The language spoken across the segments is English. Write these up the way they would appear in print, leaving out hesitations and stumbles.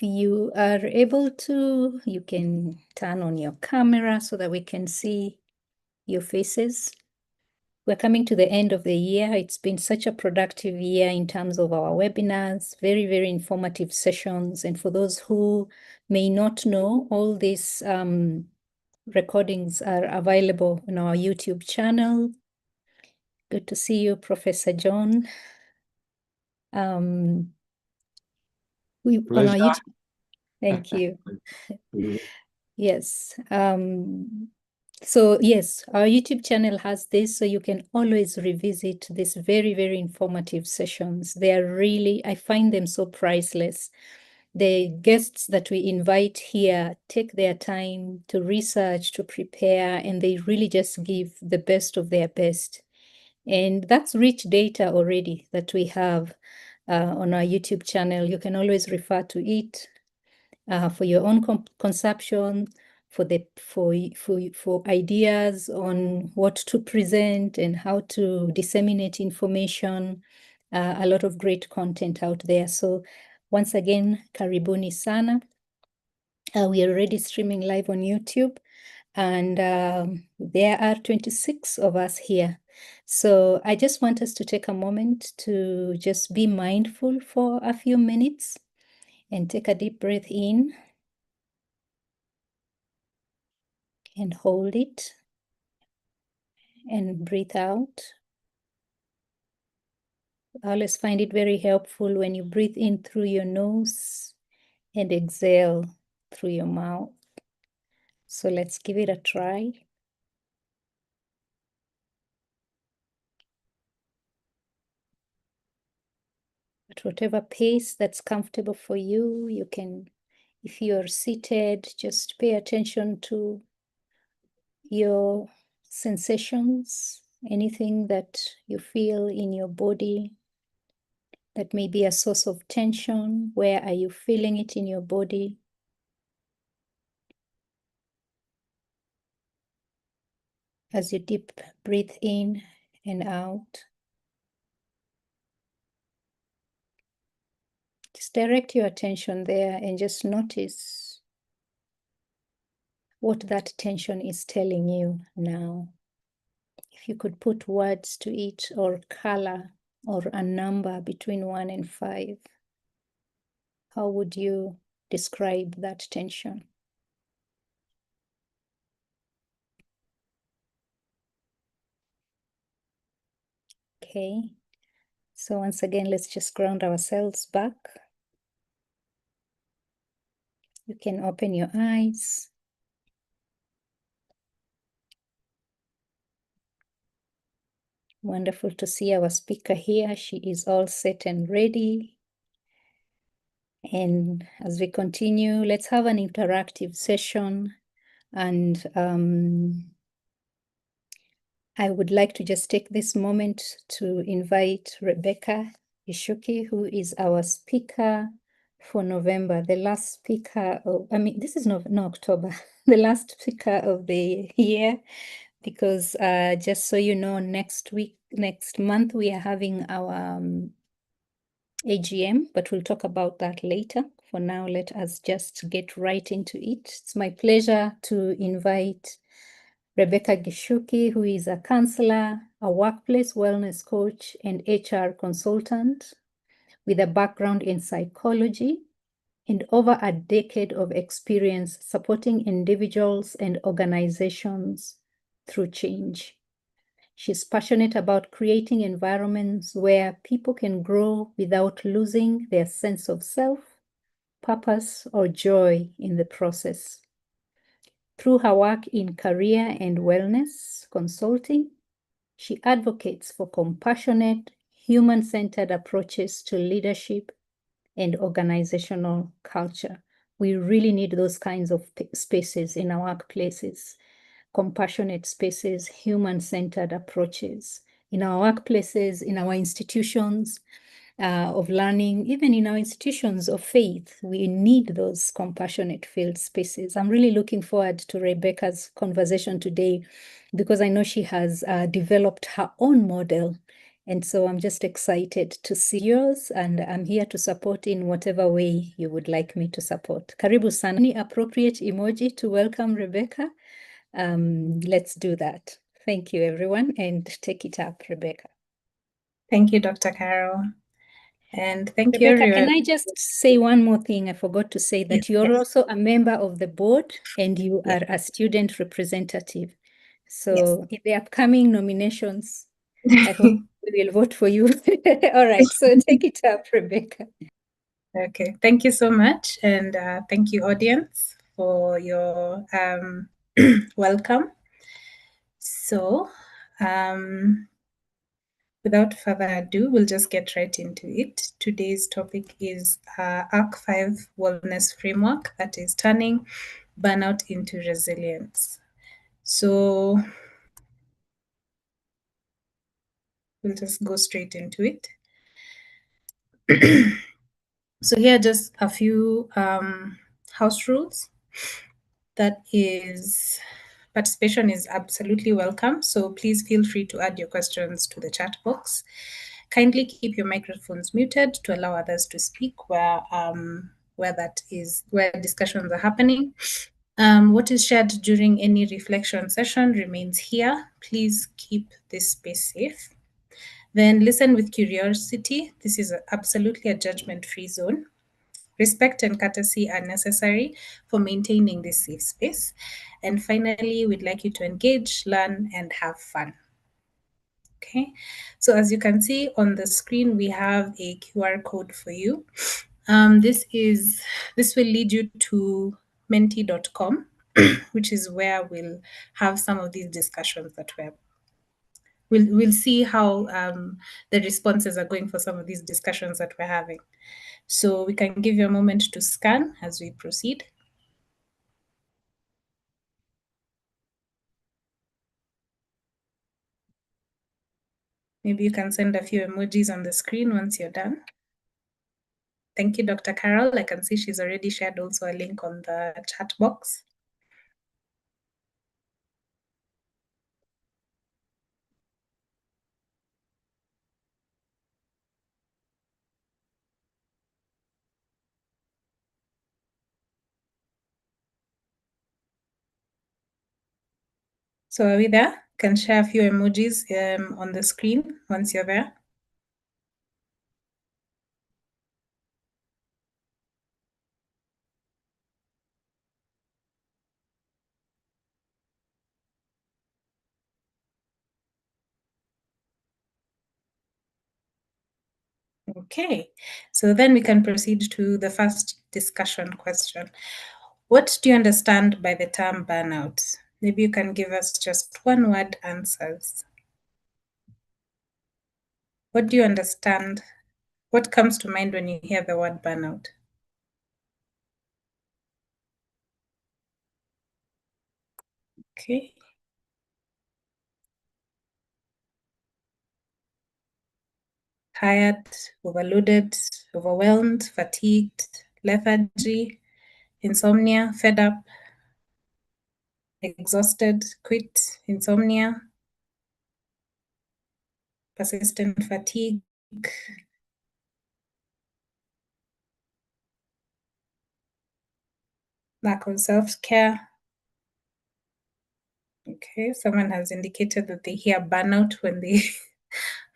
you are able to, you can turn on your camera so that we can see your faces. We're coming to the end of the year. It's been such a productive year in terms of our webinars, very, very informative sessions. And for those who may not know, all these recordings are available on our YouTube channel. Good to see you, Professor John. On our YouTube. Thank you. Yes. So yes, our YouTube channel has this, so you can always revisit these very, very informative sessions. They are really, I find them so priceless. The guests that we invite here take their time to research, to prepare, and they really just give the best of their best. And that's rich data already that we have on our YouTube channel. You can always refer to it for your own consumption, for ideas on what to present and how to disseminate information. A lot of great content out there. So once again, karibuni sana. We are already streaming live on YouTube, and there are 26 of us here. So I just want us to take a moment to just be mindful for a few minutes and take a deep breath in and hold it and breathe out. I always find it very helpful when you breathe in through your nose and exhale through your mouth. So let's give it a try. At whatever pace that's comfortable for you, you can, if you're seated, just pay attention to your sensations, anything that you feel in your body that may be a source of tension. Where are you feeling it in your body? As you deep breathe in and out, just direct your attention there and just notice what that tension is telling you now. If you could put words to it or color or a number between 1 and 5, how would you describe that tension? Okay, so once again, let's just ground ourselves back. You can open your eyes. Wonderful to see our speaker here. She is all set and ready. And as we continue, let's have an interactive session. And I would like to just take this moment to invite Rebecca Gishuki, who is our speaker for November, the last speaker of, this is no October, the last speaker of the year, because just so you know, next month, we are having our AGM, but we'll talk about that later. For now, let us just get right into it. It's my pleasure to invite Rebecca Gishuki, who is a counselor, a workplace wellness coach, and HR consultant with a background in psychology and over a decade of experience supporting individuals and organizations through change. She's passionate about creating environments where people can grow without losing their sense of self, purpose, or joy in the process. Through her work in career and wellness consulting, she advocates for compassionate, human-centered approaches to leadership and organizational culture. We really need those kinds of spaces in our workplaces. Compassionate spaces, human-centered approaches in our workplaces, in our institutions of learning, even in our institutions of faith. We need those compassionate filled spaces. I'm really looking forward to Rebecca's conversation today because I know she has developed her own model And so I'm just excited to see yours, and I'm here to support in whatever way you would like me to support. Karibu sana. Any appropriate emoji to welcome Rebecca? Let's do that. Thank you, everyone, and take it up, Rebecca. Thank you, Dr. Carol. And thank you, Rebecca, everyone. can I just say one more thing? I forgot to say that you're also a member of the board and you are a student representative. So in the upcoming nominations, I hope we will vote for you. All right, so take it up, Rebecca. Okay, thank you so much. And thank you, audience, for your welcome. So without further ado, we'll just get right into it. Today's topic is ARC 5 Wellness Framework, that is turning burnout into resilience. So we'll just go straight into it. So here are just a few house rules. That is, participation is absolutely welcome. So please feel free to add your questions to the chat box. Kindly keep your microphones muted to allow others to speak where discussions are happening. What is shared during any reflection session remains here. Please keep this space safe. Then listen with curiosity. This is absolutely a judgment-free zone. Respect and courtesy are necessary for maintaining this safe space. And finally, we'd like you to engage, learn, and have fun. Okay, so as you can see on the screen, we have a QR code for you. This will lead you to menti.com, which is where we'll have some of these discussions that we'll see how the responses are going for some of these discussions that we're having. So we can give you a moment to scan as we proceed. Maybe you can send a few emojis on the screen once you're done. Thank you, Dr. Carol. I can see she's already shared also a link on the chat box. So are we there? Can share a few emojis on the screen once you're there. Okay, so then we can proceed to the first discussion question. What do you understand by the term burnout? Maybe you can give us just one word answers. What do you understand? What comes to mind when you hear the word burnout? Okay. Tired, overloaded, overwhelmed, fatigued, lethargy, insomnia, fed up, exhausted, quit, insomnia, persistent fatigue, lack of self-care. Okay, someone has indicated that they hear burnout when they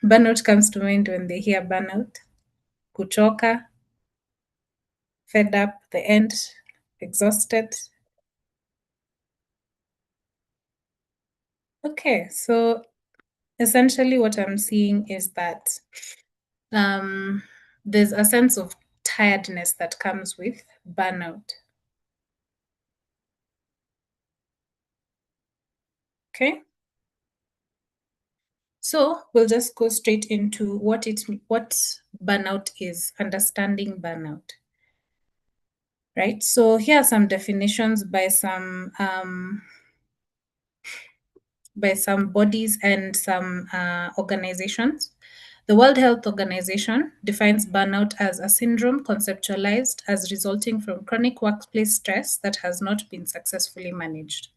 burnout comes to mind when they hear burnout. Kuchoka, fed up, the end, exhausted. Okay, so essentially what I'm seeing is that there's a sense of tiredness that comes with burnout. Okay. So we'll just go straight into what burnout is, understanding burnout. Right. So here are some definitions by some bodies and some organizations. The World Health Organization defines burnout as a syndrome conceptualized as resulting from chronic workplace stress that has not been successfully managed.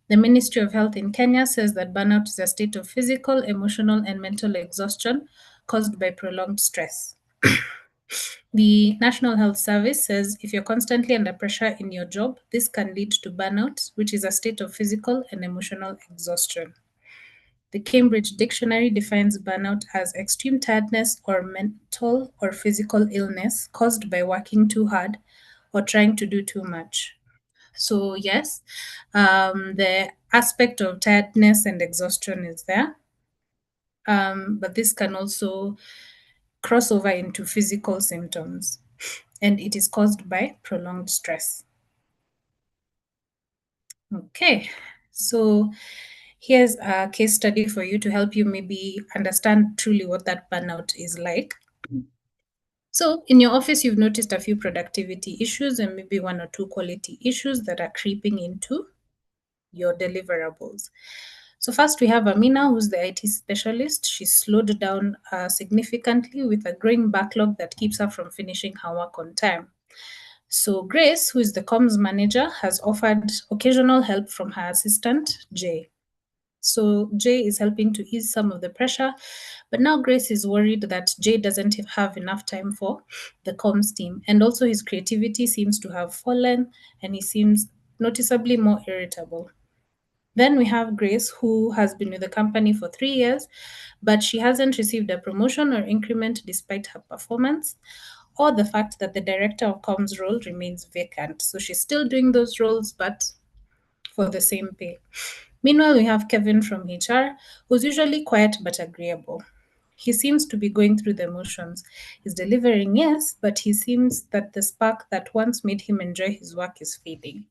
The Ministry of Health in Kenya says that burnout is a state of physical, emotional, and mental exhaustion caused by prolonged stress. The National Health Service says if you're constantly under pressure in your job, this can lead to burnout, which is a state of physical and emotional exhaustion. The Cambridge Dictionary defines burnout as extreme tiredness or mental or physical illness caused by working too hard or trying to do too much. So, yes, the aspect of tiredness and exhaustion is there, but this can also cross over into physical symptoms, and it is caused by prolonged stress. Okay, so here's a case study for you to help you maybe understand truly what that burnout is like. So, in your office, you've noticed a few productivity issues and maybe one or two quality issues that are creeping into your deliverables. So, first we have Amina, who's the IT specialist. She's slowed down significantly with a growing backlog that keeps her from finishing her work on time. So, Grace, who is the comms manager, has offered occasional help from her assistant, Jay. So Jay is helping to ease some of the pressure, but now Grace is worried that Jay doesn't have enough time for the comms team. And also his creativity seems to have fallen and he seems noticeably more irritable. Then we have Grace, who has been with the company for 3 years, but she hasn't received a promotion or increment despite her performance, or the fact that the director of comms role remains vacant. So she's still doing those roles, but for the same pay. Meanwhile, we have Kevin from HR, who's usually quiet but agreeable. He seems to be going through the motions. He's delivering, yes, but he seems that the spark that once made him enjoy his work is fading.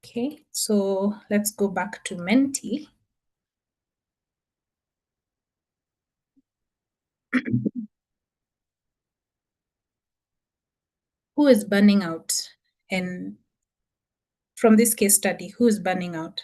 Okay, so let's go back to Menti. Who is burning out? And from this case study, who is burning out?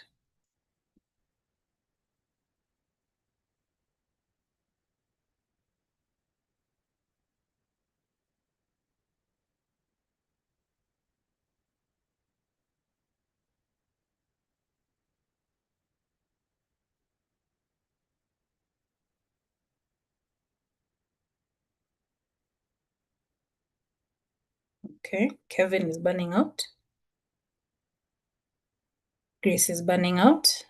Okay, Kevin is burning out. Grace is burning out.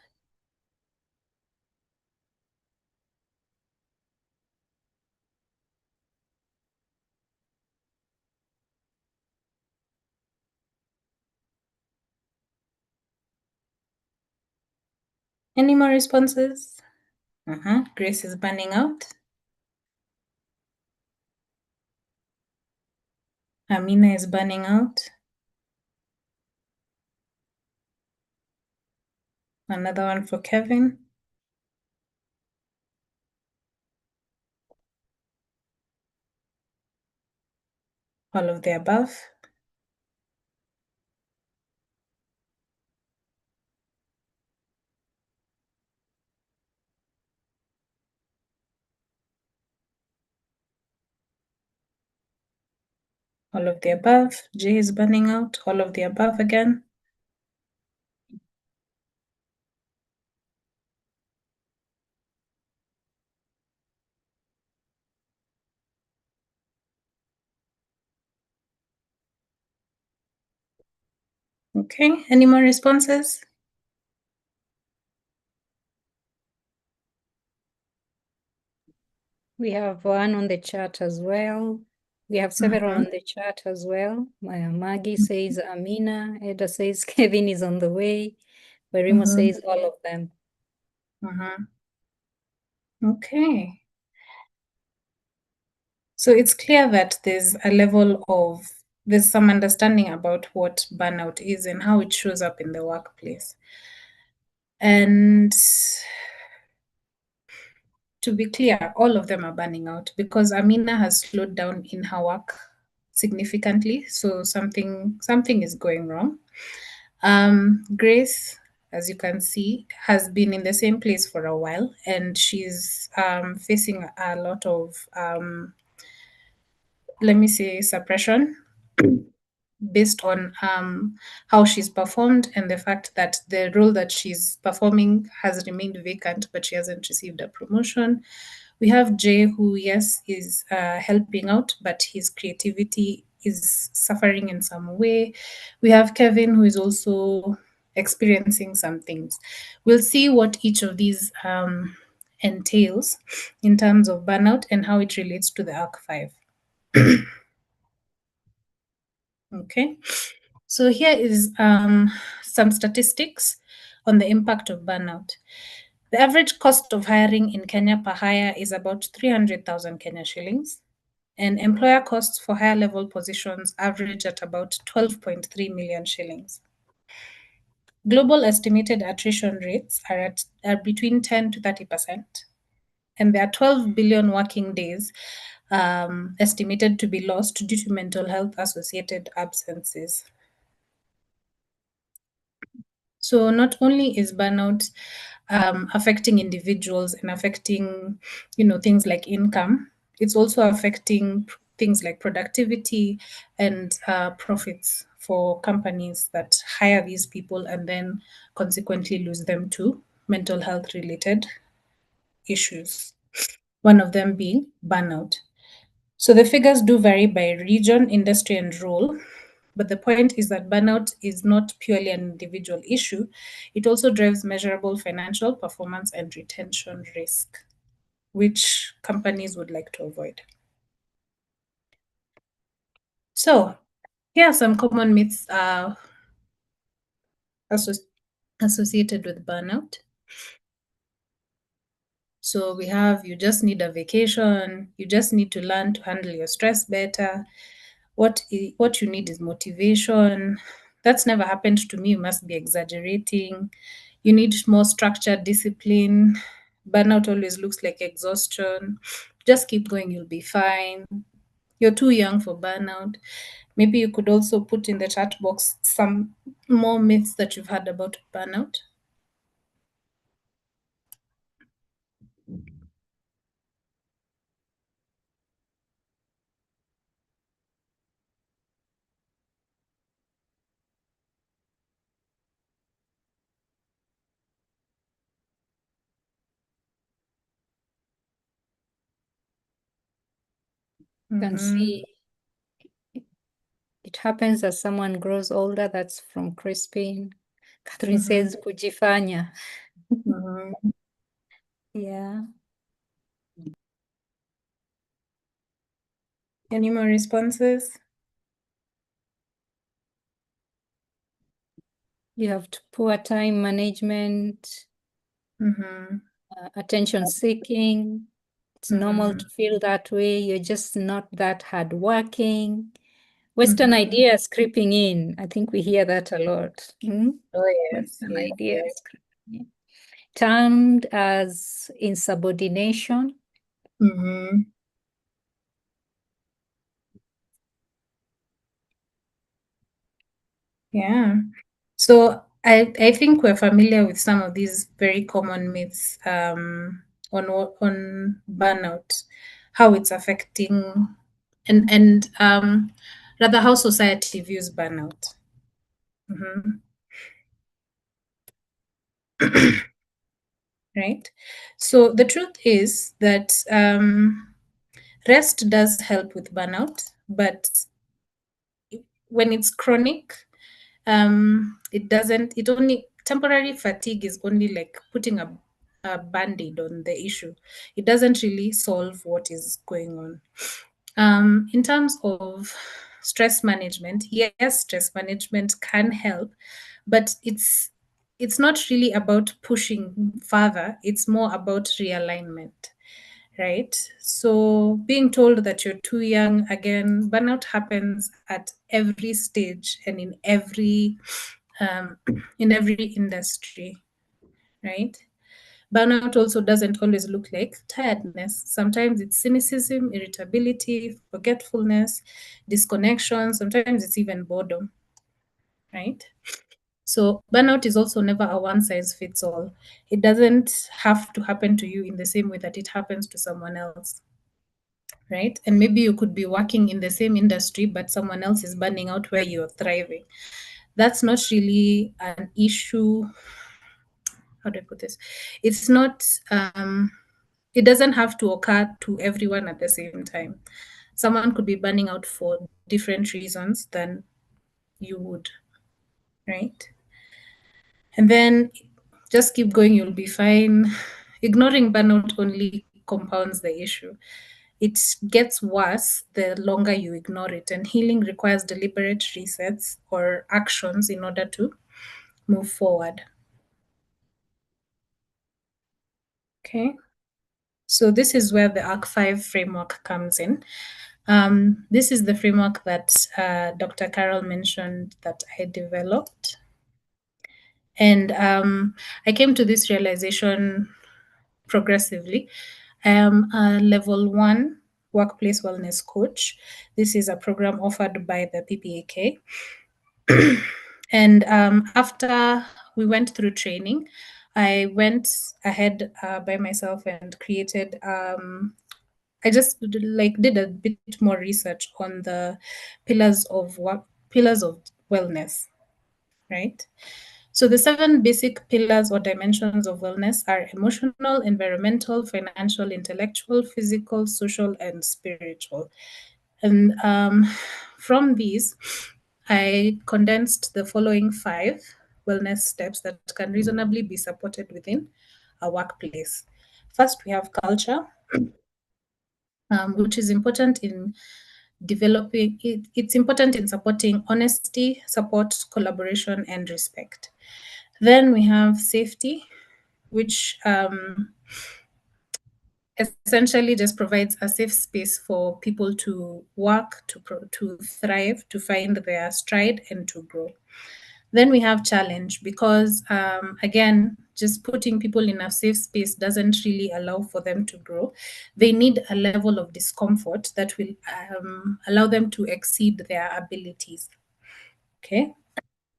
Any more responses? Grace is burning out. Amina is burning out. Another one for Kevin. All of the above. All of the above. J is burning out. All of the above again. Okay, any more responses? We have one on the chat as well. We have several on the chat as well. Maggie says Amina. Eda says Kevin is on the way. Berimo says all of them. Okay. So it's clear that there's some understanding about what burnout is and how it shows up in the workplace. And to be clear, all of them are burning out because Amina has slowed down in her work significantly. So something is going wrong. Grace, as you can see, has been in the same place for a while and she's facing a lot of, let me say, suppression. based on how she's performed and the fact that the role that she's performing has remained vacant, but she hasn't received a promotion. We have Jay, who, yes, is helping out, but his creativity is suffering in some way. We have Kevin, who is also experiencing some things. We'll see what each of these entails in terms of burnout and how it relates to the ARC 5. Okay, so here is some statistics on the impact of burnout. The average cost of hiring in Kenya per hire is about 300,000 Kenya shillings, and employer costs for higher level positions average at about 12.3 million shillings. Global estimated attrition rates are between 10 to 30%, and there are 12 billion working days estimated to be lost due to mental health associated absences. So not only is burnout affecting individuals and affecting, things like income, it's also affecting things like productivity and profits for companies that hire these people and then consequently lose them to mental health related issues. One of them being burnout. So the figures do vary by region, industry, and role. But the point is that burnout is not purely an individual issue. It also drives measurable financial performance and retention risk, which companies would like to avoid. So, here are some common myths associated with burnout. So, we have you just need a vacation, you just need to learn to handle your stress better. What you need is motivation. That's never happened to me. You must be exaggerating. You need more structured discipline. Burnout always looks like exhaustion. Just keep going, you'll be fine. You're too young for burnout. Maybe you could also put in the chat box some more myths that you've heard about burnout. You can see it happens as someone grows older. That's from Crispin. Catherine says kujifanya. Mhm. Yeah. Any more responses? You have poor time management, attention seeking. It's normal to feel that way. You're just not that hardworking. Western ideas creeping in. I think we hear that a lot. Oh, yes, Western yes, ideas yes. creeping in. Termed as insubordination. Yeah. So I think we're familiar with some of these very common myths on burnout, how it's affecting and rather how society views burnout. Right. So the truth is that rest does help with burnout, but when it's chronic, it doesn't, it only, temporary fatigue is only like putting a band-aid on the issue. It doesn't really solve what is going on. In terms of stress management, yes, stress management can help, but it's not really about pushing further. It's more about realignment, right? So being told that you're too young, again, burnout happens at every stage and in every industry, right? Burnout also doesn't always look like tiredness. Sometimes it's cynicism, irritability, forgetfulness, disconnection. Sometimes it's even boredom, right? So burnout is also never a one size fits all. It doesn't have to happen to you in the same way that it happens to someone else, right? And maybe you could be working in the same industry, but someone else is burning out where you're thriving. That's not really an issue. How do I put this? It's not, it doesn't have to occur to everyone at the same time. Someone could be burning out for different reasons than you would, right? And then just keep going, you'll be fine. Ignoring burnout only compounds the issue. It gets worse the longer you ignore it, and healing requires deliberate resets or actions in order to move forward. Okay, so this is where the ARC-5 framework comes in. This is the framework that Dr. Carol mentioned that I developed. And I came to this realization progressively. I am a level 1 workplace wellness coach. This is a program offered by the PPAK. And after we went through training, I went ahead by myself and created I just did a bit more research on the pillars of wellness, right? So the 7 basic pillars or dimensions of wellness are emotional, environmental, financial, intellectual, physical, social, and spiritual. And from these, I condensed the following 5 wellness steps that can reasonably be supported within a workplace. First, we have culture, which is important in developing it's important in supporting honesty, support, collaboration, and respect. Then we have safety, which essentially just provides a safe space for people to work, to thrive, to find their stride, and to grow. Then we have challenge, because again, just putting people in a safe space doesn't really allow for them to grow. They need a level of discomfort that will allow them to exceed their abilities. Okay,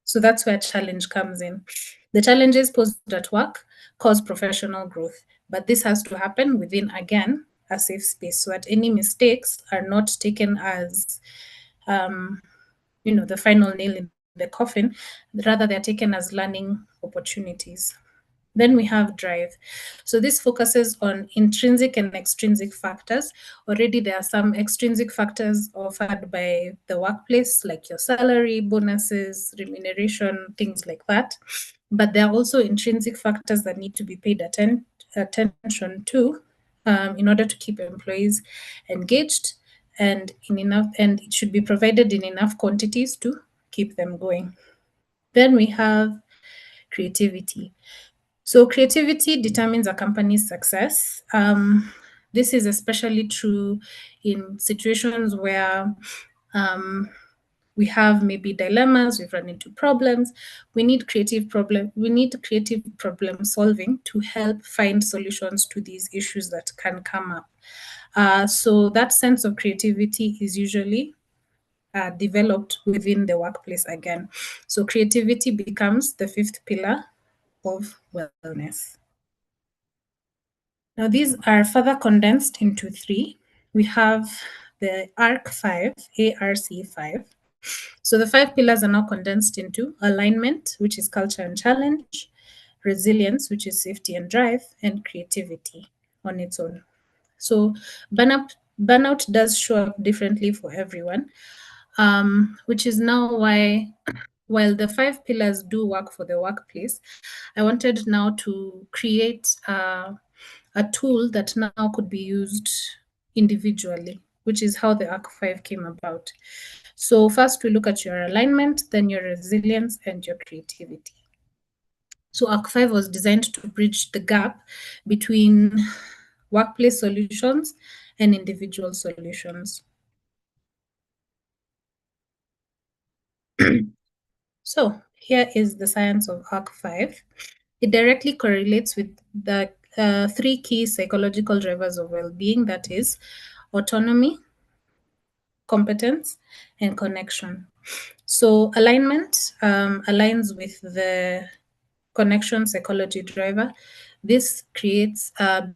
so that's where challenge comes in. The challenges posed at work cause professional growth, but this has to happen within, again, a safe space, so that any mistakes are not taken as the final nail in the coffin. Rather, they're taken as learning opportunities. Then we have drive. So this focuses on intrinsic and extrinsic factors. Already there are some extrinsic factors offered by the workplace, like your salary, bonuses, remuneration, things like that. But there are also intrinsic factors that need to be paid attention to in order to keep employees engaged, and it should be provided in enough quantities to keep them going. Then we have creativity. So creativity determines a company's success. This is especially true in situations where we have maybe dilemmas, we've run into problems. We need creative problem solving to help find solutions to these issues that can come up. So that sense of creativity is usually developed within the workplace again. So creativity becomes the 5th pillar of wellness. Now, these are further condensed into 3. We have the ARC-5, ARC-5. So the 5 pillars are now condensed into alignment, which is culture and challenge, resilience, which is safety and drive, and creativity on its own. So burnout does show up differently for everyone, which is now why, while the 5 pillars do work for the workplace, I wanted now to create a tool that now could be used individually, which is how the ARC-5 came about. So first we look at your alignment, then your resilience, and your creativity. So ARC-5 was designed to bridge the gap between workplace solutions and individual solutions. So here is the science of ARC-5. It directly correlates with the 3 key psychological drivers of well-being, that is autonomy, competence, and connection. So alignment aligns with the connection psychology driver. This creates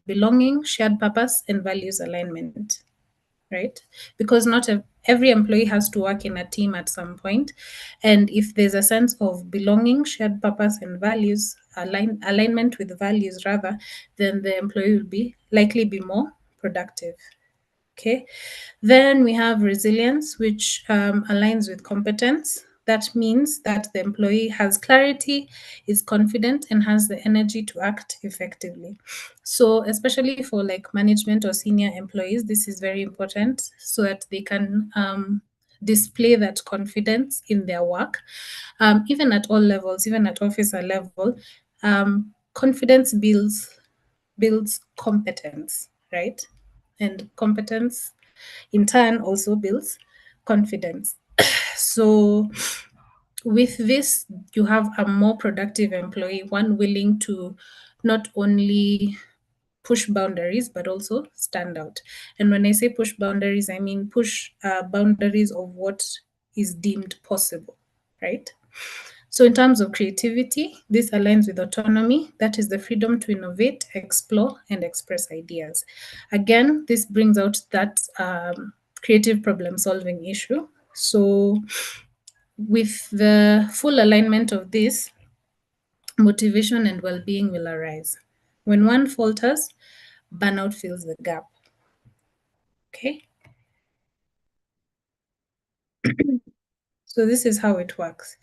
belonging, shared purpose, and values alignment. right? Because not every employee has to work in a team at some point. And if there's a sense of belonging, shared purpose and values, alignment with values rather, then the employee will be likely be more productive. Okay. Then we have resilience, which aligns with competence. That means that the employee has clarity, is confident, and has the energy to act effectively. So, especially for like management or senior employees, this is very important so that they can display that confidence in their work, even at all levels, even at officer level. Confidence builds competence, right? And competence in turn also builds confidence. So with this, you have a more productive employee, one willing to not only push boundaries but also stand out. And when I say push boundaries, I mean push boundaries of what is deemed possible, right? So, in terms of creativity, this aligns with autonomy, that is the freedom to innovate, explore, and express ideas. Again, this brings out that creative problem solving issue. So, with the full alignment of this, motivation and well being will arise. When one falters, burnout fills the gap. Okay, so this is how it works.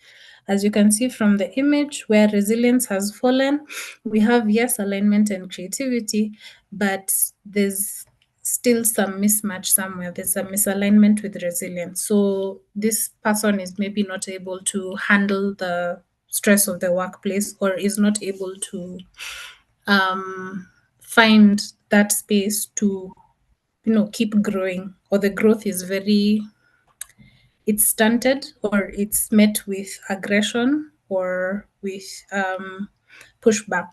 As you can see from the image, where resilience has fallen, we have, yes, alignment and creativity, but there's still some mismatch somewhere. There's a misalignment with resilience. So this person is maybe not able to handle the stress of the workplace, or is not able to find that space to, keep growing, or the growth is very, it's stunted, or it's met with aggression or with pushback.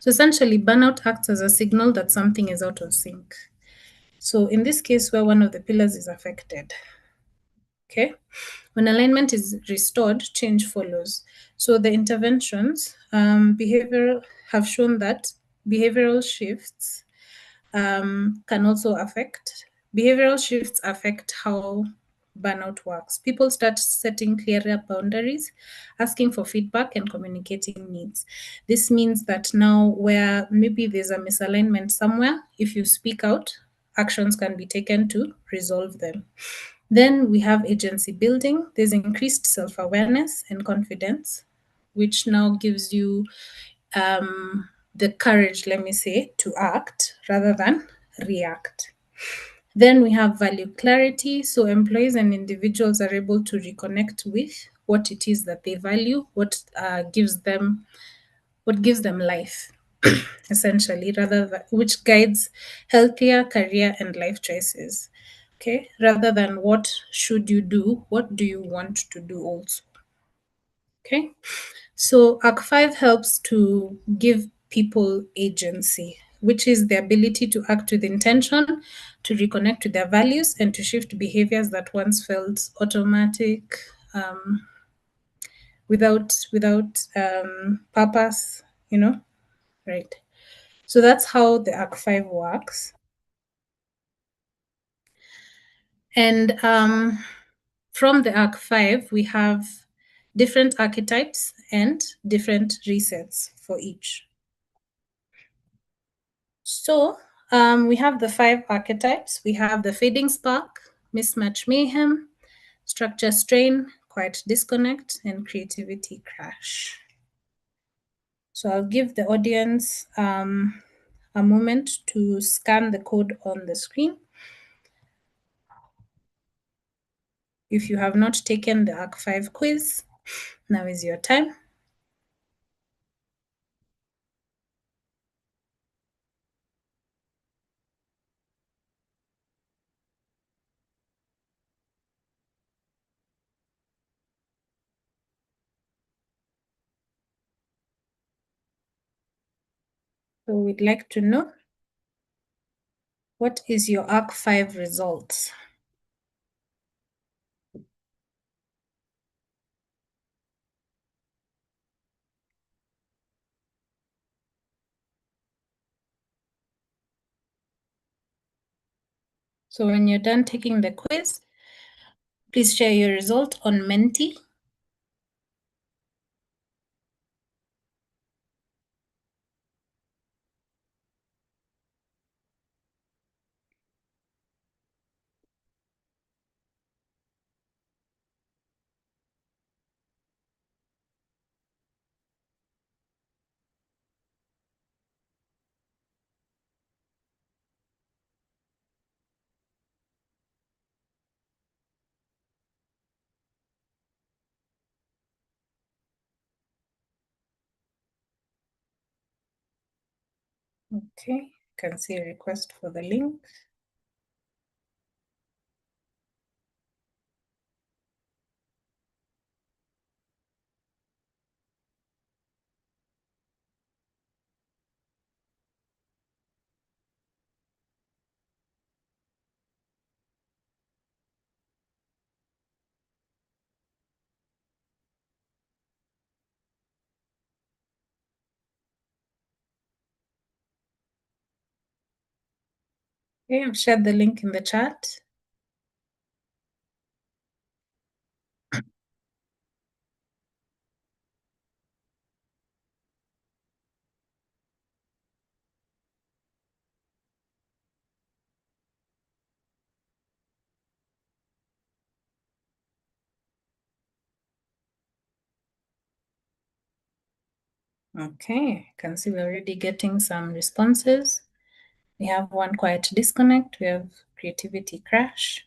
So essentially, burnout acts as a signal that something is out of sync. So in this case, where one of the pillars is affected, okay, when alignment is restored, change follows. So the interventions, behavioral, have shown that behavioral shifts can also affect. Behavioral shifts affect how burnout works. People start setting clearer boundaries, asking for feedback, and communicating needs. This means that now, where maybe there's a misalignment somewhere, if you speak out, actions can be taken to resolve them. Then we have agency building. There's increased self awareness and confidence, which now gives you the courage, let me say, to act rather than react. Then we have value clarity. So employees and individuals are able to reconnect with what it is that they value, what gives them life, essentially, which guides healthier career and life choices. Okay, rather than what should you do, what do you want to do also? Okay, so ARC5 helps to give people agency, which is the ability to act with intention, to reconnect with their values, and to shift behaviors that once felt automatic, without purpose, right? So that's how the ARC5 works. And from the ARC5, we have different archetypes and different resets for each. So we have the 5 archetypes. We have the fading spark, mismatch mayhem, structure strain, quiet disconnect, and creativity crash. So I'll give the audience a moment to scan the code on the screen. If you have not taken the ARC5 quiz, now is your time. So we'd like to know, what is your ARC5 results? So when you're done taking the quiz, please share your result on Menti. Okay, you can see a request for the link. Okay, I've shared the link in the chat. Okay, I can see we're already getting some responses. We have one quiet disconnect. We have creativity crash.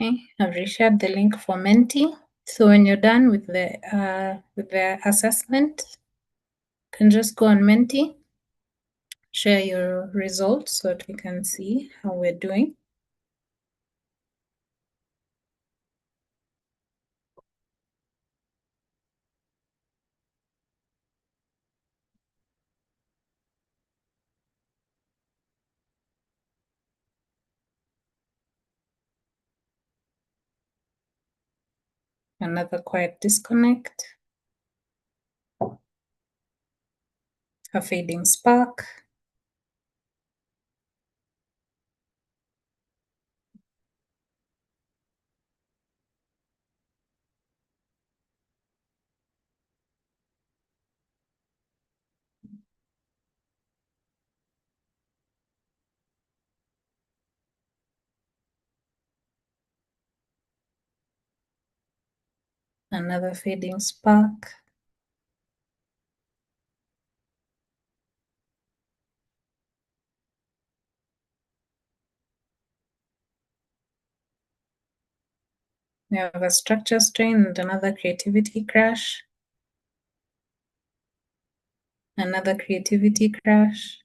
Okay, I've reshared the link for Menti. So when you're done with the assessment, you can just go on Menti, share your results so that we can see how we're doing. Another quiet disconnect. A fading spark. Another fading spark. We have a structure strain and another creativity crash. Another creativity crash.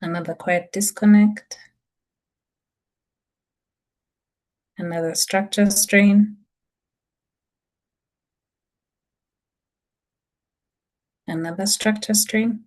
Another quiet disconnect. Another structure strain. Another structure strain.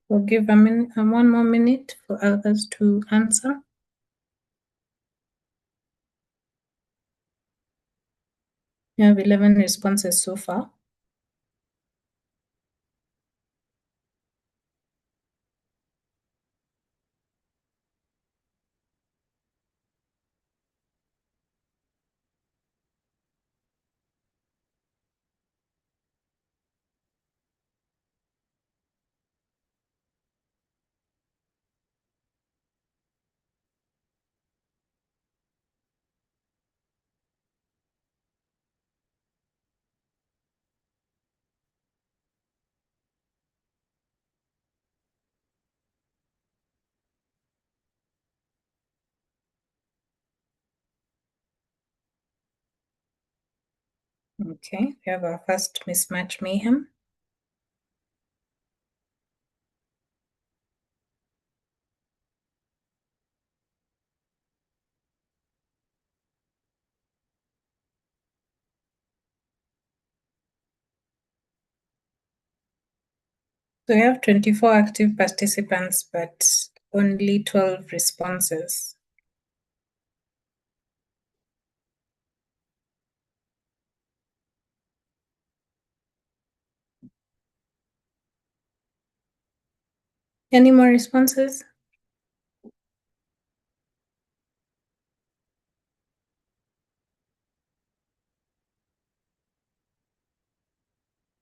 We'll give one more minute for others to answer. You have 11 responses so far. Okay, we have our first mismatch mayhem. So we have 24 active participants, but only 12 responses. Any more responses?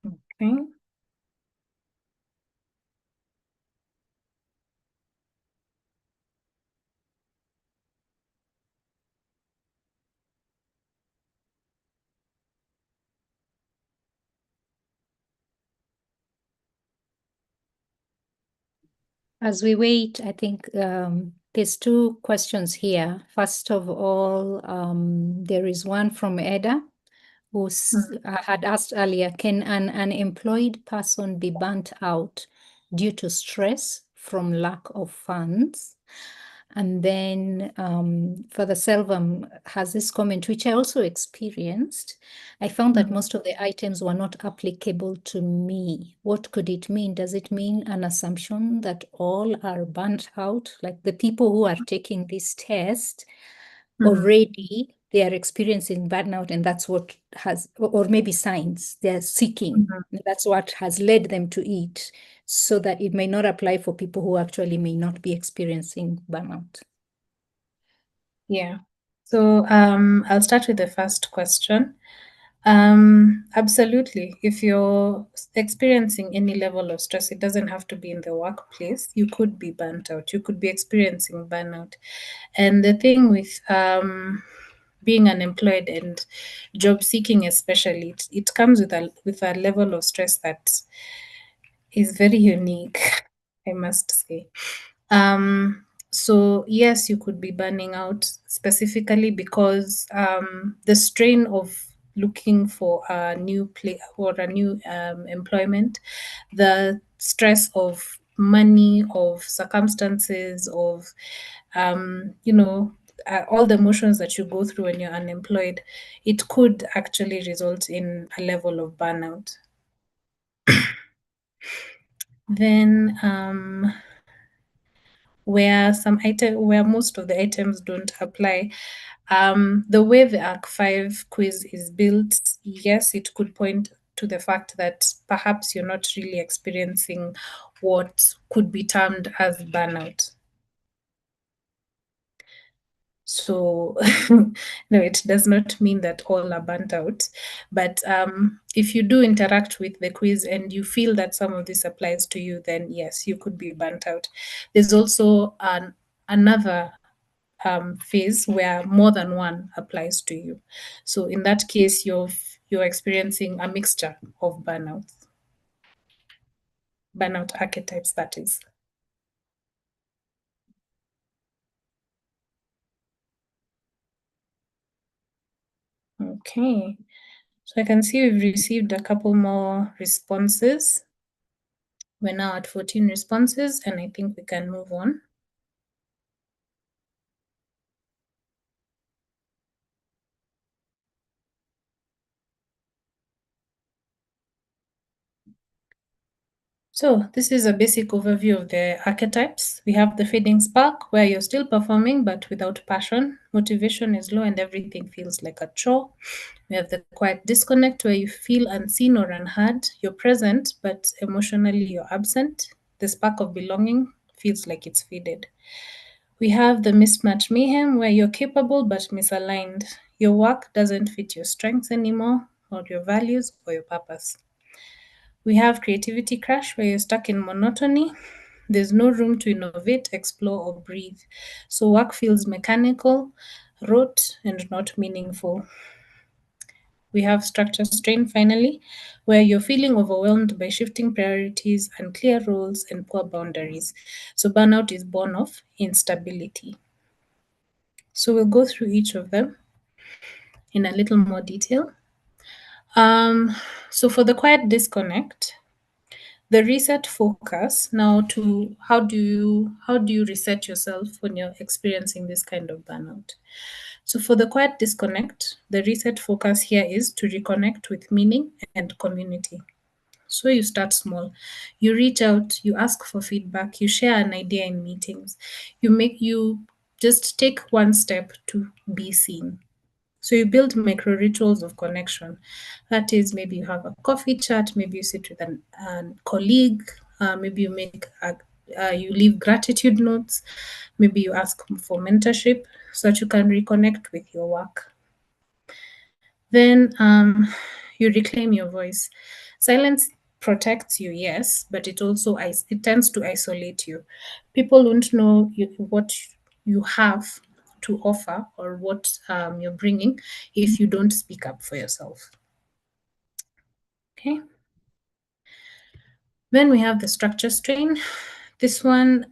Okay. As we wait, I think there's two questions here. First of all, there is one from Eda who had asked earlier, can an unemployed person be burnt out due to stress from lack of funds? And then Father Selvam has this comment, which I also experienced. I found that most of the items were not applicable to me. What could it mean? Does it mean an assumption that all are burnt out? Like the people who are taking this test already, they are experiencing burnout, and that's what has, or maybe signs they're seeking. That's what has led them to eat, so that it may not apply for people who actually may not be experiencing burnout. Yeah. So I'll start with the first question. Absolutely. If you're experiencing any level of stress, it doesn't have to be in the workplace. You could be burnt out. You could be experiencing burnout. And the thing with being unemployed and job seeking, especially, it comes with a level of stress that is very unique, I must say. So yes, you could be burning out specifically because the strain of looking for a new play or a new employment, the stress of money, of circumstances, of all the emotions that you go through when you're unemployed, it could actually result in a level of burnout. Then where most of the items don't apply. The way the ARC5 quiz is built, yes, it could point to the fact that perhaps you're not really experiencing what could be termed as burnout. So, no, it does not mean that all are burnt out. But if you do interact with the quiz and you feel that some of this applies to you, then yes, you could be burnt out. There's also another phase where more than one applies to you. So in that case, you're experiencing a mixture of burnout archetypes, that is. Okay. So I can see we've received a couple more responses. We're now at 14 responses, and I think we can move on. So this is a basic overview of the archetypes. We have the fading spark, where you're still performing but without passion. Motivation is low and everything feels like a chore. We have the quiet disconnect, where you feel unseen or unheard. You're present, but emotionally you're absent. The spark of belonging feels like it's faded. We have the mismatch mayhem, where you're capable but misaligned. Your work doesn't fit your strengths anymore, or your values, or your purpose. We have creativity crash, where you're stuck in monotony. There's no room to innovate, explore, or breathe. So work feels mechanical, rote, and not meaningful. We have structure strain finally, where you're feeling overwhelmed by shifting priorities, unclear roles, and poor boundaries. So burnout is born of instability. So we'll go through each of them in a little more detail. So for the quiet disconnect, the reset focus. Now, to how do you reset yourself when you're experiencing this kind of burnout? So for the quiet disconnect, the reset focus here is to reconnect with meaning and community. So you start small. You reach out, you ask for feedback, you share an idea in meetings. You just take one step to be seen. So you build micro rituals of connection. That is, maybe you have a coffee chat, maybe you sit with a colleague, maybe you leave gratitude notes, maybe you ask for mentorship so that you can reconnect with your work. Then you reclaim your voice. Silence protects you, yes, but it tends to isolate you. People won't know what you have to offer or what you're bringing if you don't speak up for yourself. Okay. Then we have the structure strain. This one,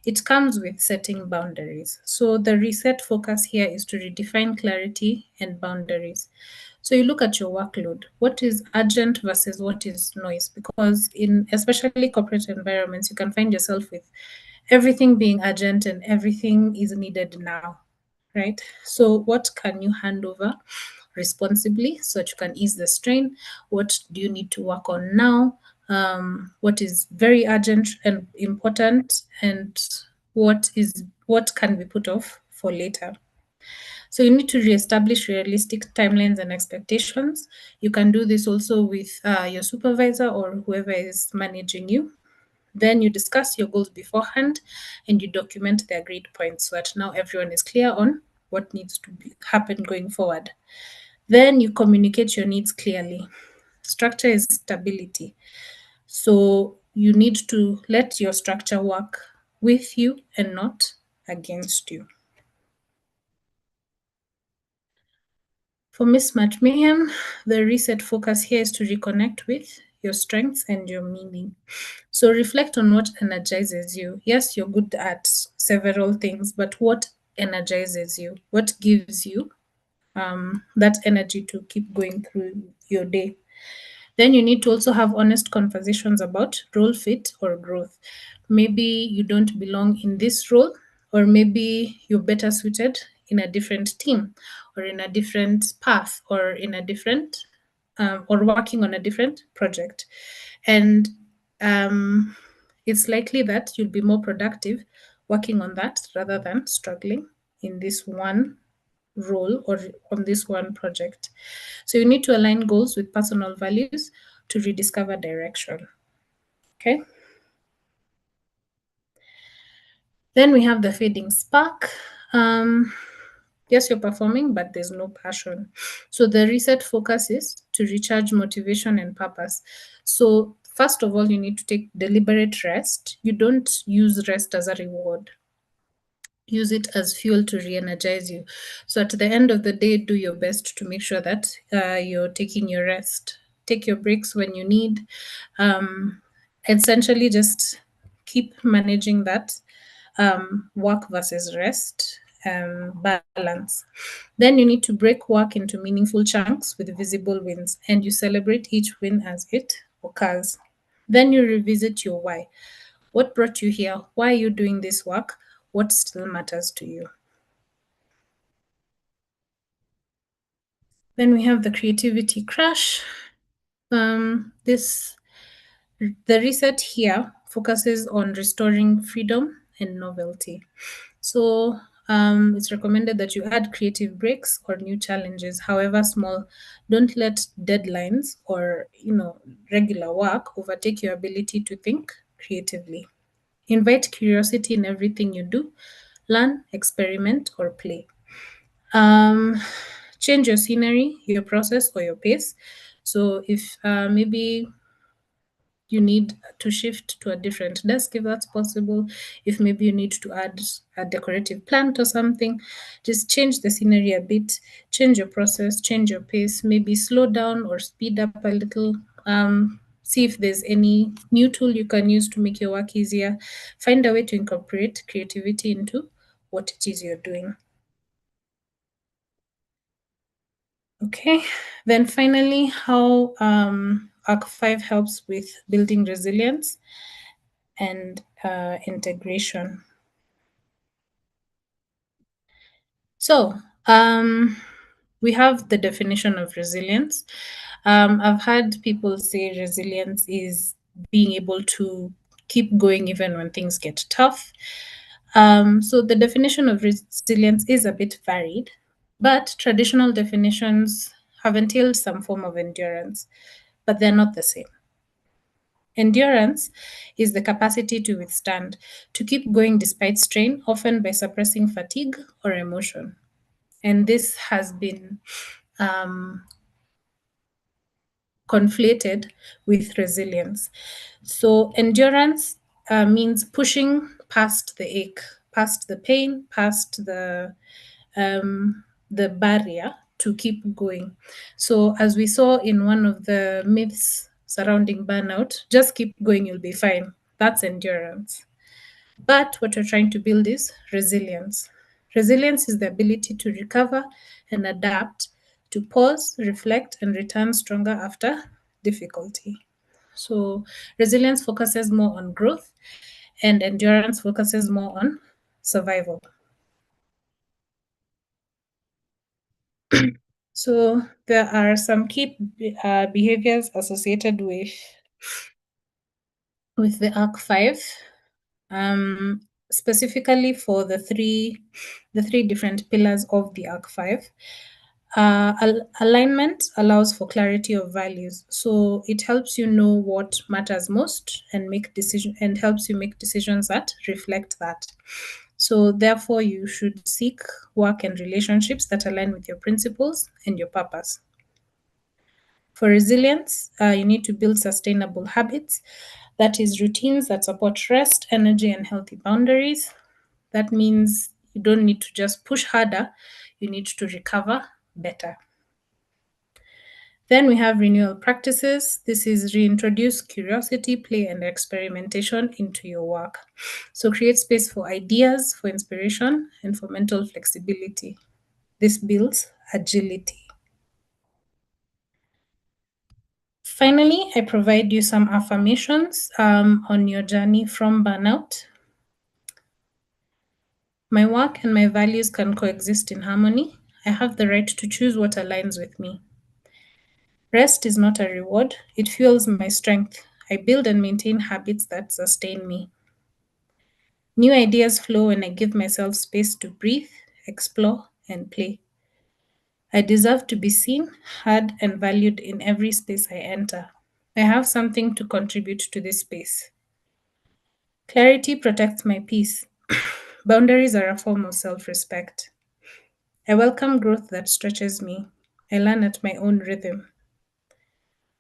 it comes with setting boundaries. So the reset focus here is to redefine clarity and boundaries. So you look at your workload. What is urgent versus what is noise? Because in especially corporate environments, you can find yourself with everything being urgent and everything is needed now, right? So what can you hand over responsibly so that you can ease the strain? What do you need to work on now? What is very urgent and important, and what can be put off for later? So you need to reestablish realistic timelines and expectations. You can do this also with your supervisor or whoever is managing you. Then you discuss your goals beforehand and you document the agreed points so that now everyone is clear on what needs to happen going forward. Then you communicate your needs clearly. Structure is stability. So you need to let your structure work with you and not against you. For mismatch mayhem, the reset focus here is to reconnect with your strengths and your meaning. So reflect on what energizes you. Yes, you're good at several things, but what energizes you? What gives you that energy to keep going through your day? Then you need to also have honest conversations about role fit or growth. Maybe you don't belong in this role, or maybe you're better suited in a different team, or in a different path, or in a different, or working on a different project. And it's likely that you'll be more productive working on that rather than struggling in this one role or on this one project. So you need to align goals with personal values to rediscover direction. Okay. Then we have the fading spark. Yes, you're performing, but there's no passion. So the reset focus is to recharge motivation and purpose. So first of all, you need to take deliberate rest. You don't use rest as a reward. Use it as fuel to re-energize you. So at the end of the day, do your best to make sure that you're taking your rest. Take your breaks when you need. Essentially, just keep managing that work versus rest balance. Then you need to break work into meaningful chunks with visible wins, and you celebrate each win as it occurs. Then you revisit your why. What brought you here? Why are you doing this work? What still matters to you? Then we have the creativity crash. This The reset here focuses on restoring freedom and novelty. So it's recommended that you add creative breaks or new challenges, however small. Don't let deadlines or regular work overtake your ability to think creatively. Invite curiosity in everything you do. Learn, experiment, or play. Um, Change your scenery, your process, or your pace. So if maybe you need to shift to a different desk, if that's possible, if maybe you need to add a decorative plant or something, just change the scenery a bit, change your process, change your pace, maybe slow down or speed up a little. See if there's any new tool you can use to make your work easier. Find a way to incorporate creativity into what it is you're doing. Okay, then finally, how ARC 5 helps with building resilience and integration. So, we have the definition of resilience. I've heard people say resilience is being able to keep going even when things get tough. So, the definition of resilience is a bit varied, but traditional definitions have entailed some form of endurance, but they're not the same. Endurance is the capacity to withstand, to keep going despite strain, often by suppressing fatigue or emotion. And this has been conflated with resilience. So, endurance means pushing past the ache, past the pain, past the barrier to keep going. So, as we saw in one of the myths surrounding burnout, just keep going, you'll be fine. That's endurance. But what we're trying to build is resilience. Resilience is the ability to recover and adapt, to pause, reflect, and return stronger after difficulty. So, resilience focuses more on growth, and endurance focuses more on survival. So, there are some key behaviors associated with the ARC 5. Specifically for the three different pillars of the ARC 5. Alignment allows for clarity of values, so it helps you know what matters most and helps you make decisions that reflect that. So therefore, you should seek work and relationships that align with your principles and your purpose. For resilience, you need to build sustainable habits, that is, routines that support rest, energy, and healthy boundaries. That means you don't need to just push harder, you need to recover better. Then we have renewal practices. This is reintroduce curiosity, play, and experimentation into your work. So create space for ideas, for inspiration, and for mental flexibility. This builds agility. Finally, I provide you some affirmations on your journey from burnout. My work and my values can coexist in harmony. I have the right to choose what aligns with me. Rest is not a reward, it fuels my strength. I build and maintain habits that sustain me. New ideas flow when I give myself space to breathe, explore, and play. I deserve to be seen, heard, and valued in every space I enter. I have something to contribute to this space. Clarity protects my peace. Boundaries are a form of self respect. I welcome growth that stretches me. I learn at my own rhythm.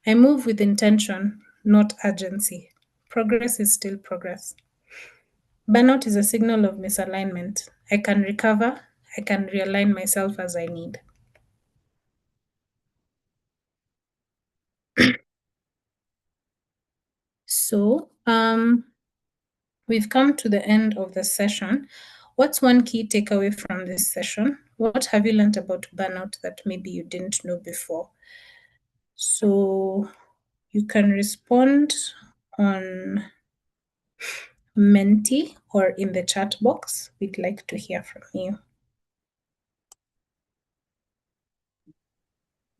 I move with intention, not urgency. Progress is still progress. Burnout is a signal of misalignment. I can recover, I can realign myself as I need. So, we've come to the end of the session. What's one key takeaway from this session? What have you learned about burnout that maybe you didn't know before? So, you can respond on Menti or in the chat box. We'd like to hear from you.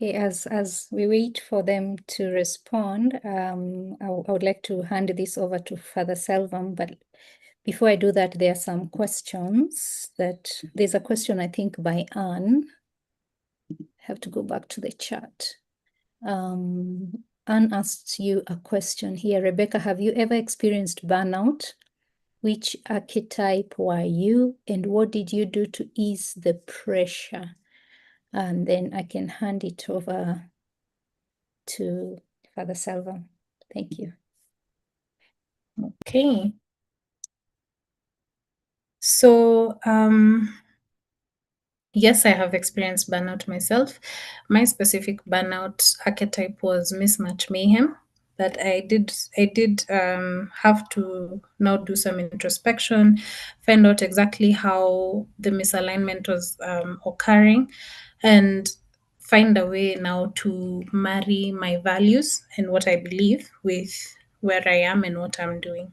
Okay, as we wait for them to respond, I would like to hand this over to Father Selvam, but before I do that, there are some questions there's a question, I think, by Anne. I have to go back to the chat. Anne asked you a question here. Rebecca, have you ever experienced burnout? Which archetype were you, and what did you do to ease the pressure? And then I can hand it over to Father Salva. Thank you. Okay. So, yes, I have experienced burnout myself. My specific burnout archetype was mismatch mayhem. That I did have to now do some introspection, find out exactly how the misalignment was occurring, and find a way now to marry my values and what I believe with where I am and what I'm doing.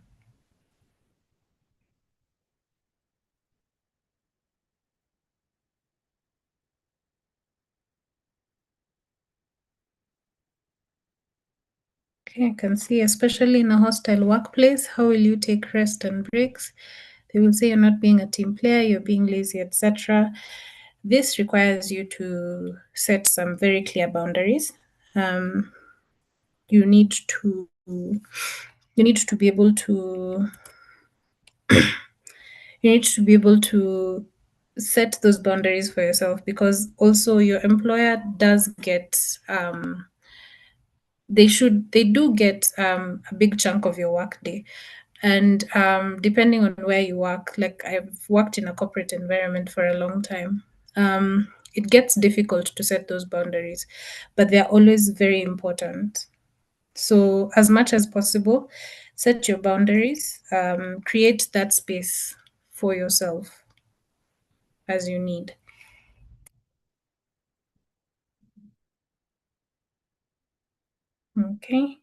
Okay, I can see, especially in a hostile workplace, how will you take rest and breaks? They will say you're not being a team player, you're being lazy, etc. This requires you to set some very clear boundaries. Um, you need to you need to be able to you need to be able to set those boundaries for yourself, because also your employer does get they do get a big chunk of your workday. And depending on where you work, like I've worked in a corporate environment for a long time, it gets difficult to set those boundaries, but they're always very important. So, as much as possible, set your boundaries, create that space for yourself as you need. Okay.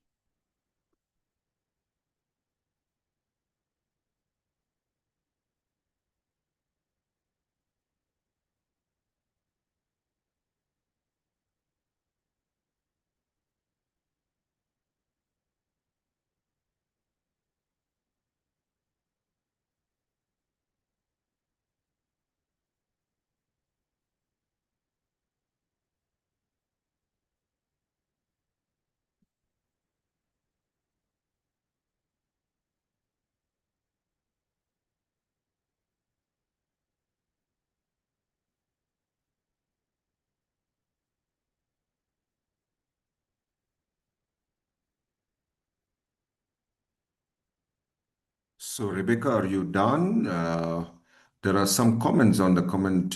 So, Rebecca, are you done? There are some comments on the comment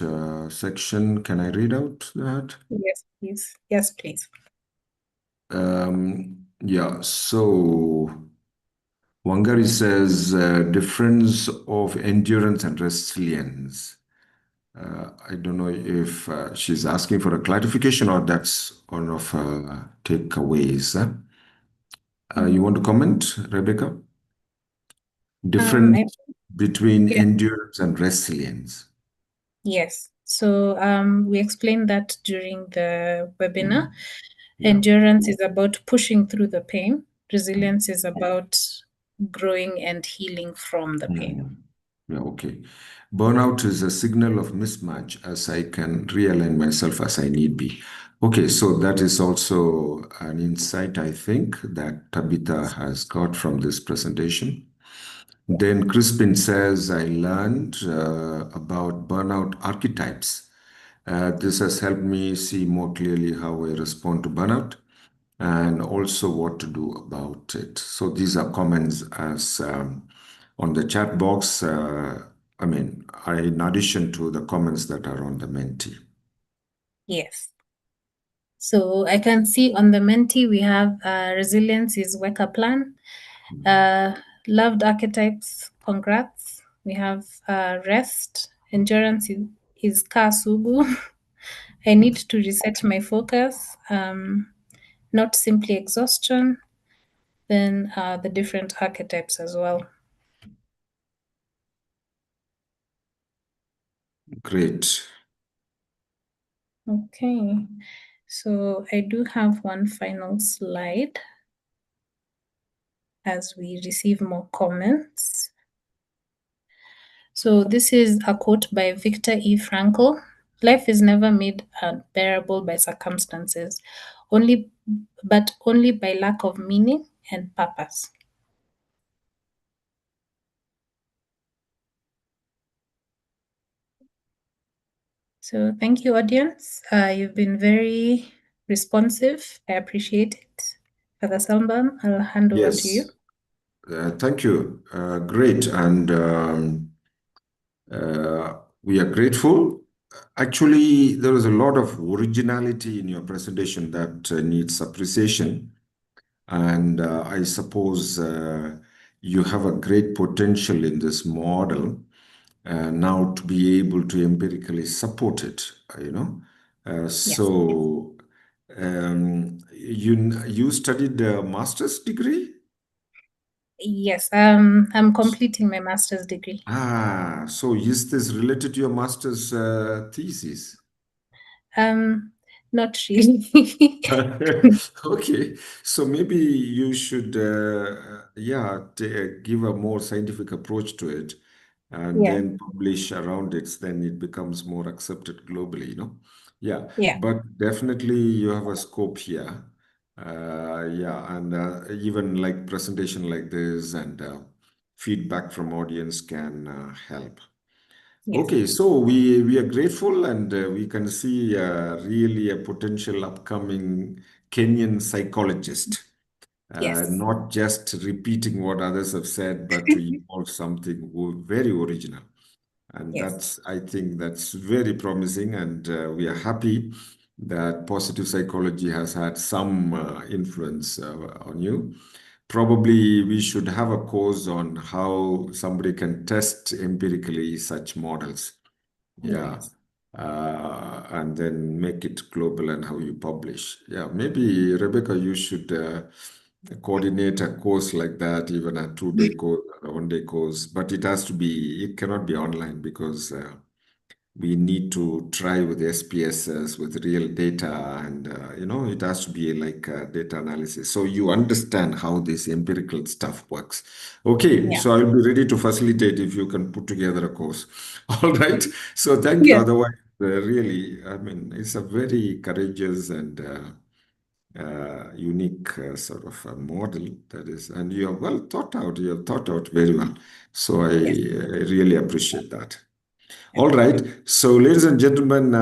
section. Can I read out that? Yes, please. Yes, please. Yeah, so Wangari says difference of endurance and resilience. I don't know if she's asking for a clarification or that's one of her takeaways. You want to comment, Rebecca? Difference I between yeah. endurance and resilience. Yes. So we explained that during the webinar. Yeah. Endurance is about pushing through the pain. Resilience is about growing and healing from the pain. Mm. Yeah, okay. Burnout is a signal of mismatch as I can realign myself as I need be. Okay, so that is also an insight I think that Tabitha has got from this presentation. Then Crispin says, I learned about burnout archetypes. This has helped me see more clearly how I respond to burnout and also what to do about it. So these are comments as on the chat box. In addition to the comments that are on the Menti. Yes. So I can see on the Menti we have resilience is Weka plan. Loved archetypes, congrats. We have rest. Endurance is Kasugu. I need to reset my focus. Not simply exhaustion. Then the different archetypes as well. Great. Okay. So I do have one final slide as we receive more comments. So this is a quote by Viktor E. Frankl. Life is never made unbearable by circumstances, but only by lack of meaning and purpose. So thank you, audience. You've been very responsive. I appreciate it. Father Salman, I'll hand over to you. Yes, thank you. Great. And we are grateful. Actually, there is a lot of originality in your presentation that needs appreciation. And I suppose you have a great potential in this model now to be able to empirically support it, you know. So you studied a master's degree? Yes, I'm completing my master's degree. So is this related to your master's thesis? Not really. Okay, so maybe you should, give a more scientific approach to it and Yeah, then publish around it. Then it becomes more accepted globally, you know? Yeah, yeah, but definitely you have a scope here. And even like presentation like this and feedback from audience can help. yes. Okay, so we are grateful and we can see really a potential upcoming Kenyan psychologist, Yes, not just repeating what others have said, but to evolve something very original. And yes, that's, I think that's very promising, and we are happy that positive psychology has had some influence on you. Probably we should have a course on how somebody can test empirically such models. Yeah. yes. And then make it global and how you publish. Yeah, maybe Rebecca, you should coordinate a course like that, even a 2-day course, a 1-day course, but it cannot be online because we need to try with SPSS with real data and it has to be like data analysis so you understand how this empirical stuff works. Okay, Yeah, so I'll be ready to facilitate if you can put together a course. All right, so thank you. yeah, Otherwise really, I mean, it's a very courageous and unique sort of a model that is, and you are well thought out, you have thought out very well, so yes. I really appreciate that. All Okay. right. So, ladies and gentlemen,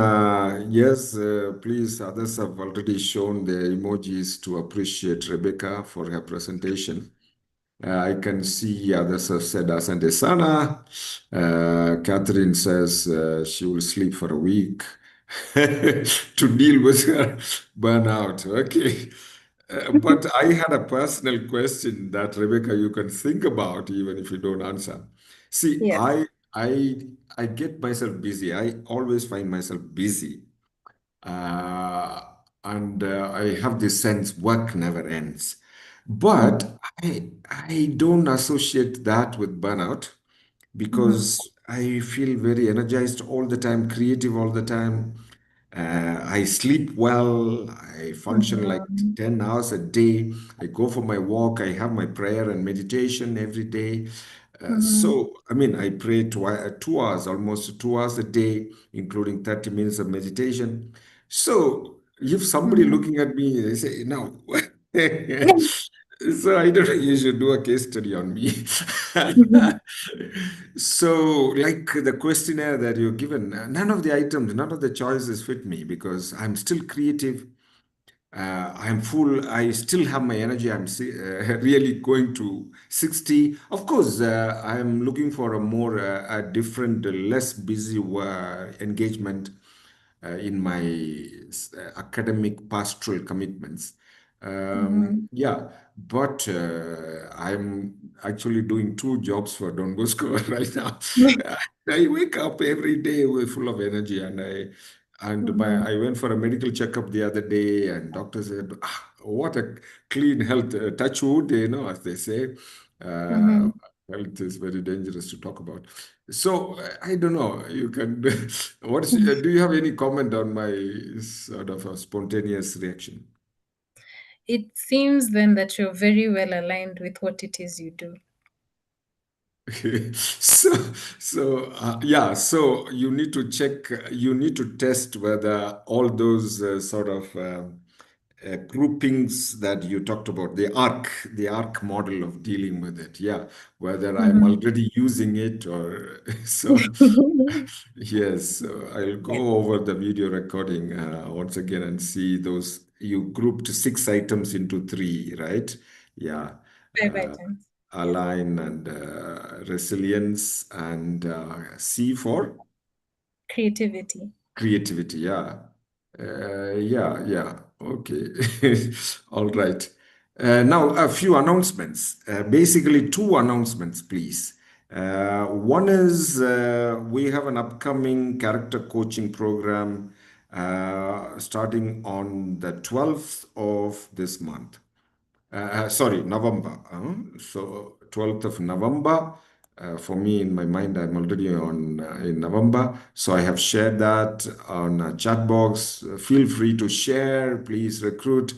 yes, please, others have already shown their emojis to appreciate Rebecca for her presentation. I can see others have said Asante Sana. Catherine says she will sleep for a week to deal with her burnout. Okay. But I had a personal question that Rebecca, you can think about even if you don't answer. See, Yes. I I get myself busy. I always find myself busy. Uh, and I have this sense work never ends. Mm-hmm. But I don't associate that with burnout Mm-hmm. because I feel very energized all the time, creative all the time. I sleep well. I function like Mm-hmm. 10 hours a day. I go for my walk. I have my prayer and meditation every day. Mm-hmm. So, I mean, I pray 2 hours, almost 2 hours a day, including 30 minutes of meditation. So, if somebody Mm-hmm. looking at me, they say, no. So, I don't know, you should do a case study on me. So, like the questionnaire that you've given, none of the items, none of the choices fit me because I'm still creative. I'm full. I still have my energy. Really going to 60. Of course, I'm looking for a more, a different, less busy engagement in my academic pastoral commitments. Mm-hmm. Yeah, but I'm actually doing 2 jobs for Don Bosco right now. I wake up every day with full of energy, and Mm-hmm. I went for a medical checkup the other day, and doctor said, "What a clean health, touch wood," as they say. Uh, Mm-hmm. Health is very dangerous to talk about. So I don't know. You can. Do you have any comment on my sort of a spontaneous reaction? It seems then that you're very well aligned with what it is you do. Yeah, so you need to check, you need to test whether all those sort of groupings that you talked about, the arc model of dealing with it, yeah, whether I'm already using it or so. Yes, so I'll go over the video recording once again and see those. You grouped 6 items into 3, right? Yeah. 5 items. Align and resilience and C for Creativity. creativity. Yeah. Yeah. Okay. All right. Now, a few announcements. Basically, 2 announcements, please. One is we have an upcoming character coaching program starting on the 12th of this month. Sorry, November. So 12th of November. For me, in my mind, I'm already on in November. So I have shared that on a chat box. Feel free to share. Please recruit.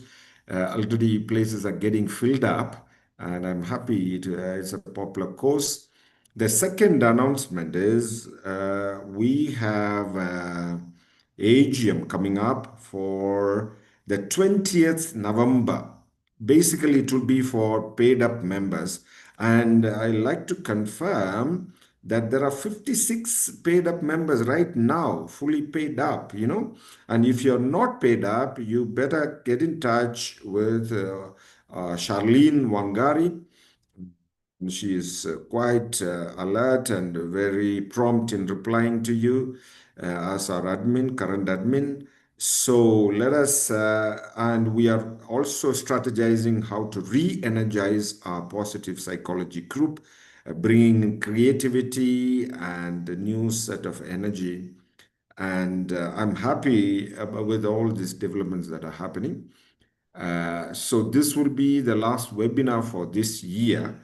Already places are getting filled up, and I'm happy it's a popular course. The second announcement is we have AGM coming up for the 20th November. Basically, it will be for paid up members. And I like to confirm that there are 56 paid up members right now, fully paid up, And if you're not paid up, you better get in touch with Charlene Wangari. She is quite alert and very prompt in replying to you as our admin, current admin. So let us, and we are also strategizing how to re-energize our positive psychology group, bringing creativity and a new set of energy. And I'm happy with all these developments that are happening. So this will be the last webinar for this year.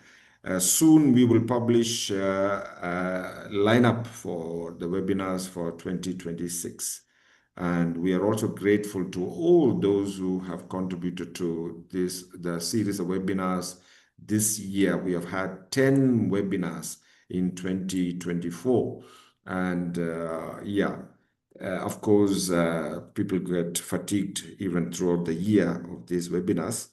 Soon we will publish a lineup for the webinars for 2026. And we are also grateful to all those who have contributed to the series of webinars this year. We have had 10 webinars in 2024. And of course, people get fatigued even throughout the year of these webinars.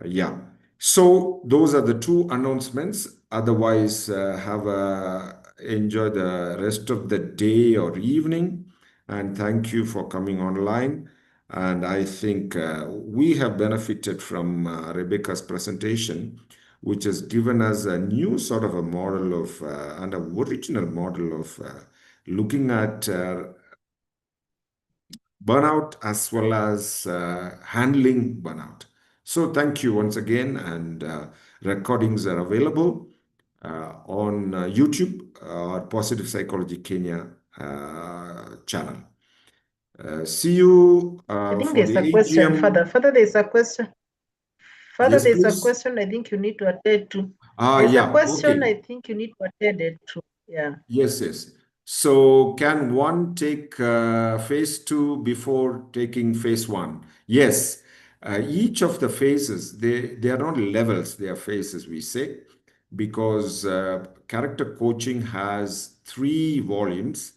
Yeah. So those are the 2 announcements. Otherwise, enjoy the rest of the day or evening. And thank you for coming online. And I think we have benefited from Rebecca's presentation, which has given us a new sort of a model of, and an original model of looking at burnout as well as handling burnout. So thank you once again, and recordings are available on YouTube or Positive Psychology Kenya channel. See you I think for there's the a question, AGM. Father. There's a question. Father, Yes, there's a please. question I think you need to attend to. There's a Yeah, question okay. I think you need to attend it to. Yeah. Yes. So can one take phase 2 before taking phase 1? Yes. Each of the phases, they are not levels, they are phases, we say, because character coaching has 3 volumes.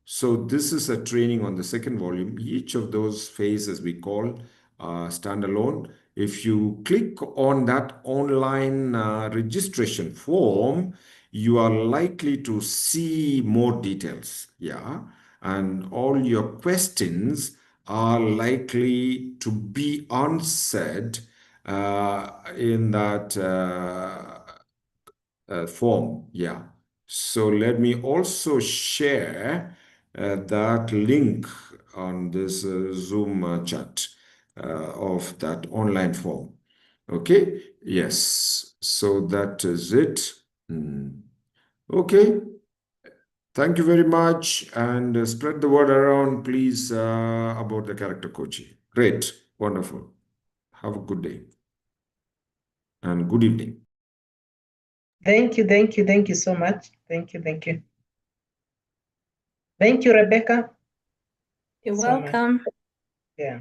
So this is a training on the second volume. Each of those phases we call standalone. If you click on that online registration form, you are likely to see more details. Yeah. And all your questions are likely to be answered in that form. Yeah. So let me also share that link on this Zoom chat of that online form. Okay. Yes. So that is it. Okay. Thank you very much, and spread the word around, please, about the character coaching. Great. Wonderful. Have a good day and good evening. Thank you so much. Thank you. Thank you, Rebecca. You're so much. welcome. Yeah.